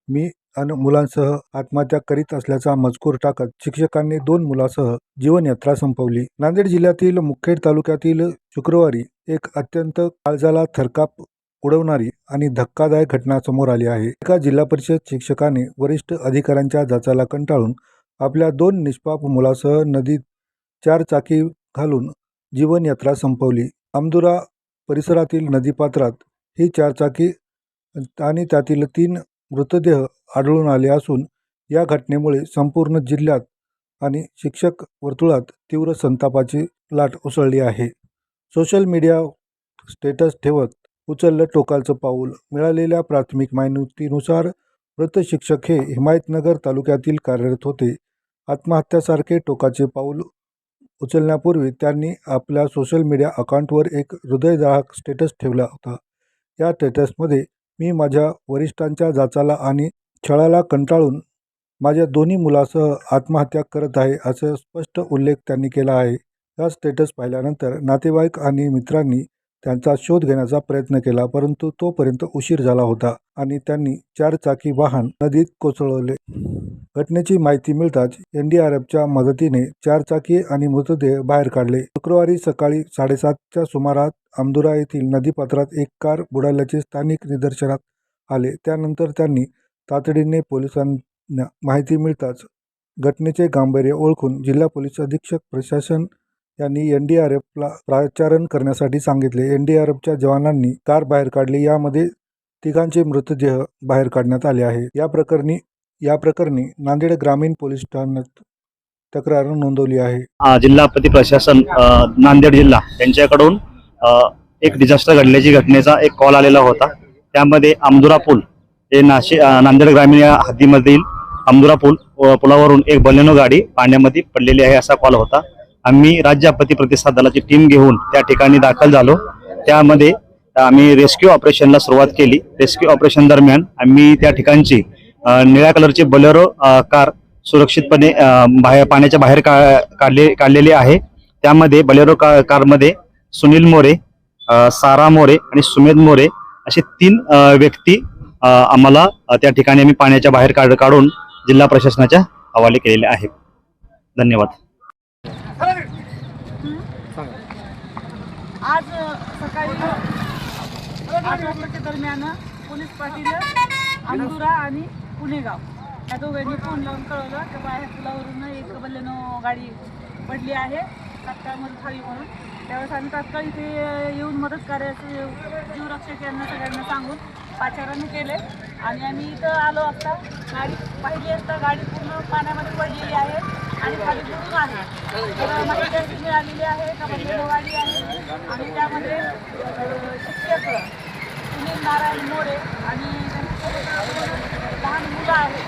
मी अन मुलांसह आत्महत्या करीत असल्याचा मजकूर टाकत शिक्षकांनी 2 मुलांसह जीवनयात्रा संपवली। नांदेड जिल्ह्यातील मुखेड तालुक्यातील शुक्रवारी एक अत्यंत काळजाला थरकाप उडवणारी आणि धक्कादायक घटना समोर आली आहे। एका जिल्हा परिषद शिक्षकाने वरिष्ठ अधिकाऱ्यांच्या जाचाला कंटाळून आपल्या 2 निष्पाप मुलांसह नदीत 4 चाकी घालून जीवनयात्रा संपवली। आमदुरा परिसरातील नदीपात्रात ही 4 चाकी आणि त्यातील 3 मृतदेह आढळून आले असून या घटनेमुळे संपूर्ण जिल्ह्यात आणि शिक्षक वर्तुळात तीव्र संतापाची लाट उसळली आहे। सोशल मीडिया स्टेटस ठेवत उचललं टोकाचं पाऊल। मिळालेल्या प्राथमिक माहितीनुसार मृत शिक्षक हे हिमायतनगर तालुक्यातील कार्यरत होते। आत्महत्यासारखे टोकाचे पाऊल उचलण्यापूर्वी त्यांनी आपल्या सोशल मीडिया अकाउंटवर एक हृदयदाहक स्टेटस ठेवला होता। या स्टेटसमध्ये मी माझ्या वरिष्ठांच्या जाचाला आणि छळाला कंटाळून माझ्या 2 मुलांसह आत्महत्या करत आहे असा स्पष्ट उल्लेख त्यांनी केला आहे। हा स्टेटस पाहिल्यानंतर नातेवाईक आणि मित्रांनी त्यांचा शोध घेण्याचा प्रयत्न केला, परंतु तोपर्यंत उशीर झाला होता आणि त्यांनी 4 चाकी वाहन नदीत कोसळवले। घटनेची माहिती मिळताच NDRFच्या मदतीने 4 चाकी आणि मृतदेह बाहेर काढले। शुक्रवारी सकाळी 7:30च्या सुमारास आमदुरा येथील नदीपात्रात एक कार बुडाल्याचे स्थानिक निदर्शनास आले। त्यानंतर त्यांनी तातडीने पोलिसांना माहिती मिळताच घटनेचे गांभीर्य ओळखून जिल्हा पोलीस अधीक्षक प्रशासन यांनी NDRFला पाचारण करण्यासाठी सांगितले। NDRFच्या जवानांनी कार बाहेर काढली। यामध्ये 3 मृतदेह बाहेर काढण्यात आले आहे। या प्रकरणी नांदेड ग्रामीण पोलीस ठाण्यात तक्रार नोंदवली आहे। जिल्हा आपत्ती प्रशासन नांदेड जिल्हा यांच्याकडून एक डिझास्टर घडल्याची घटनेचा एक कॉल आलेला होता। त्यामध्ये आमदुरा पूल हे नांदेड ग्रामीण या हद्दीमधील आमदुरा पुलावरून एक बलेनो गाडी पाण्यामध्ये पडलेली आहे असा कॉल होता। आम्ही राज्य आपत्ती प्रतिसाद दलाची टीम घेऊन त्या ठिकाणी दाखल झालो। त्यामध्ये आम्ही रेस्क्यू ऑपरेशनला सुरुवात केली। रेस्क्यू ऑपरेशन दरम्यान आम्ही त्या ठिकाणची निळ्या कलरची बोलेरो कार सुरक्षितपणे पाण्याच्या बाहेर काढलेली आहे। त्यामध्ये बोलेरो कारमध्ये सुनील मोरे, सारा मोरे आणि सुमेध मोरे असे 3 व्यक्ती आम्हाला त्या ठिकाणी आम्ही पाण्याच्या बाहेर काढून जिल्हा प्रशासनाच्या हवाले केलेले आहेत। धन्यवाद। आज सकाळी 8 वाजताच्या दरम्यान पोलीस पाटील आमदुरा आणि पुणेगाव या दोघांनी फोन लावून कळवलं की बाहेर पुलावरून एक बलेनो गाडी पडली आहे, तात्काळ मदत हवी म्हणून। त्यावेळेस आम्ही तात्काळ इथे येऊन मदत कार्याचं जीवरक्षक यांना सगळ्यांना सांगून पाचारण केले आणि आम्ही इथं आलो असता गाडी पाहिली असता गाडी पूर्ण पाण्यामध्ये पडलेली आहे आणि खाली बुडून आहे। तर माहिती अशी मिळालेली आहे का बलेनो गाडी आहे आणि त्यामध्ये शिक्षक सुनील नारायण मोरे आणि त्यांच्यासोबत लहान मुलं आहेत